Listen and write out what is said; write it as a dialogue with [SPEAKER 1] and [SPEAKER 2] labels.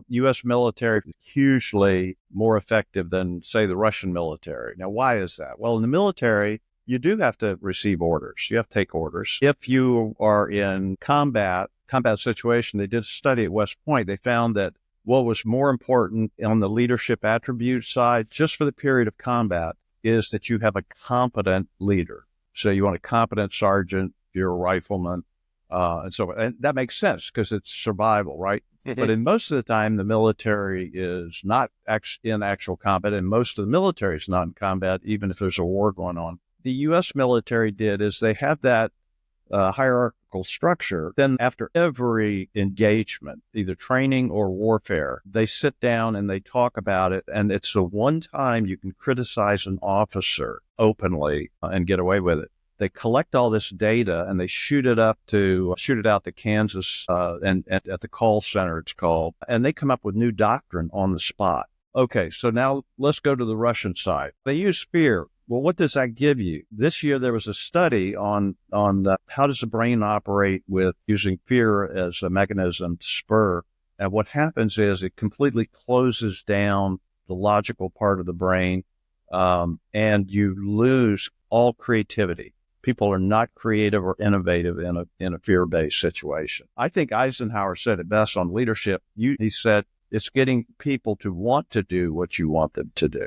[SPEAKER 1] U.S. military is hugely more effective than, say, the Russian military. Now, why is that? Well, in the military, you do have to receive orders. You have to take orders. If you are in combat situation, they did a study at West Point. They found that what was more important on the leadership attribute side, just for the period of combat, is that you have a competent leader. So you want a competent sergeant, if you're a rifleman, and that makes sense because it's survival, right?
[SPEAKER 2] Mm-hmm.
[SPEAKER 1] But in most of the time, the military is not in actual combat, and most of the military is not in combat, even if there's a war going on. The U.S. military is they have that hierarchical structure. Then after every engagement, either training or warfare, they sit down and they talk about it. And it's the one time you can criticize an officer openly and get away with it. They collect all this data and they shoot it out to Kansas and at the call center, it's called, and they come up with new doctrine on the spot. Okay, so now let's go to the Russian side. They use fear. Well, what does that give you? This year, there was a study on how does the brain operate with using fear as a mechanism to spur. And what happens is it completely closes down the logical part of the brain, and you lose all creativity. People are not creative or innovative in a fear-based situation. I think Eisenhower said it best on leadership. He said, it's getting people to want to do what you want them to do.